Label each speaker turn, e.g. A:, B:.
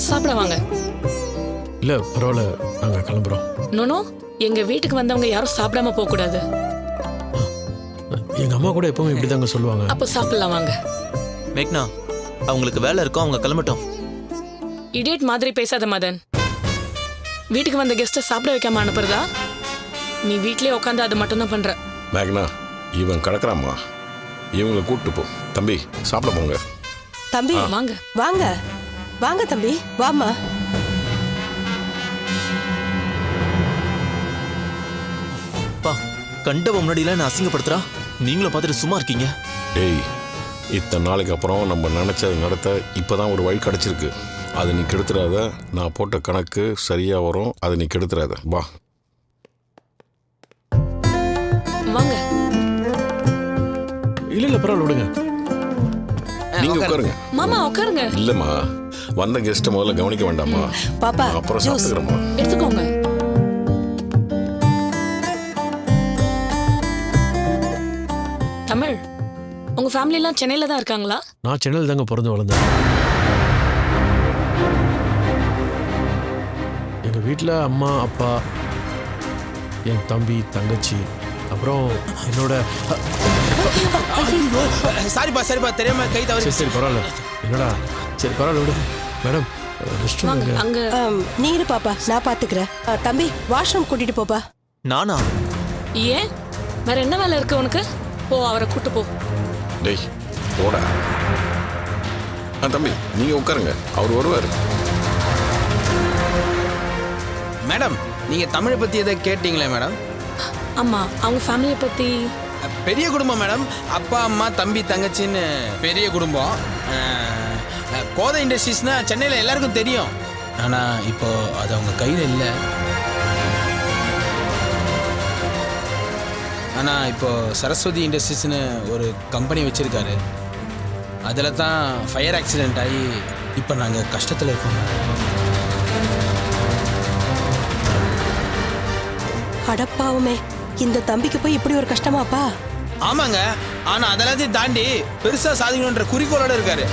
A: சாப்பிட வாங்க.
B: இல்லை பரவாயில்ல, நாங்கள் கிளம்புறோம்.
A: நோனோ, எங்க வீட்டுக்கு வந்தவங்க யாரும் சாப்பிடாம போக கூடாது.
B: எங்கள் அம்மா கூட எப்பவுமே இப்படி தாங்க சொல்லுவாங்க.
A: அப்போ சாப்பிடலாம் வாங்க.
C: மேக்னா, அவங்களுக்கு வேலை இருக்கும், அவங்க கிளம்பட்டும்.
A: இடியட் மாதிரி பேசாத மதன். வீட்டுக்கு வந்த கெஸ்ட்டை சாப்பிட வைக்காம அனுப்புறதா? நீ வீட்லயே உட்காந்து அது மட்டும் தான் பண்ற.
D: மேக்னா, இவன் கிடக்குறாம்மா, இவங்களை கூப்பிட்டு போ. தம்பி சாப்பிட போங்க.
E: தம்பி
A: வாங்க
E: வாங்க வாங்க தம்பி, வாமா.
C: பா, கண்டவ முன்னாடிலாம் நான் அசிங்கப்படுத்துறா. நீங்களும் பார்த்துட்டு சும்மா இருக்கீங்க.
D: டேய், இத்தனை நாளைக்கு அப்புறம் நம்ம நினச்சது நடத்த இப்போதான் ஒரு வழி கிடச்சிருக்கு. அதை நீ கெடுத்துடாத. நான் போட்ட கணக்கு சரியாக வரும், அதை நீ கெடுத்துடாத. வா
A: வாங்க.
B: இல்லை பரவாயில்ல, விடுங்க.
D: நீங்க உட்காருங்க.
A: மாமா உட்காருங்க.
D: இல்லம்மா, வந்த கெஸ்ட்டை முதல்ல கவனிக்க வேண்டாமா?
E: பாப்பா
D: அப்புறம்
E: ஜூஸ்.
D: சாப்பிட்டுக்கிறோம்மா.
A: எடுத்துக்கோங்க. தமிழ், உங்க ஃபேமிலி எல்லாம் சென்னையில தான் இருக்காங்களா?
B: நான் சென்னையில் தாங்க பிறந்து வளர்ந்தேன். எங்கள் வீட்டில் அம்மா, அப்பா, என் தம்பி, தங்கச்சி, அப்புறம் என்னோட
F: சரிப்பா தெரியாம கை தவறி.
B: சரி பரவாயில்ல. என்னடா, சரி பரவாயில்ல விடு. மேடம், ரெஸ்ட்
A: வாங்க.
B: ரூம்
A: அங்க
E: நீ இரு பாப்பா, நான் பாத்துக்கிறேன். தம்பி வாஷ்ரூம் கூட்டிட்டு போப்பா.
C: நானா?
A: ஏன் வேற என்ன வேலை இருக்கு உனக்கு? போ, அவரை கூட்டு போ.
D: டேய் போடா. தம்பி நீங்க உட்காருங்க, அவர் வருவார்.
F: மேடம், நீங்க தமிழை பத்தி எதை கேட்டீங்களே மேடம்?
A: ஆமா, அவங்க ஃபேமிலியை பத்தி.
F: பெரிய குடும்பம் மேடம். அப்பா அம்மா தம்பி தங்கச்சின்னு பெரிய குடும்பம். கோதை இண்டஸ்ட்ரீஸ்னா சென்னையில் எல்லாருக்கும் தெரியும். ஆனால் இப்போ அது அவங்க கையில் இல்லை. ஆனால் இப்போ சரஸ்வதி இண்டஸ்ட்ரீஸ்னு ஒரு கம்பெனி வச்சுருக்காரு. அதில் தான் ஃபயர் ஆக்சிடெண்ட் ஆகி இப்போ நாங்கள் கஷ்டத்தில் இருக்கோம்.
E: அடப்பாவுமே, இந்த தம்பிக்கு போய் இப்படி ஒரு கஷ்டமாப்பா?
F: ஆமாங்க, ஆனால் அதெல்லாத்தையும் தாண்டி பெருசாக சாதிக்கணுன்ற குறிக்கோளோடு இருக்காரு.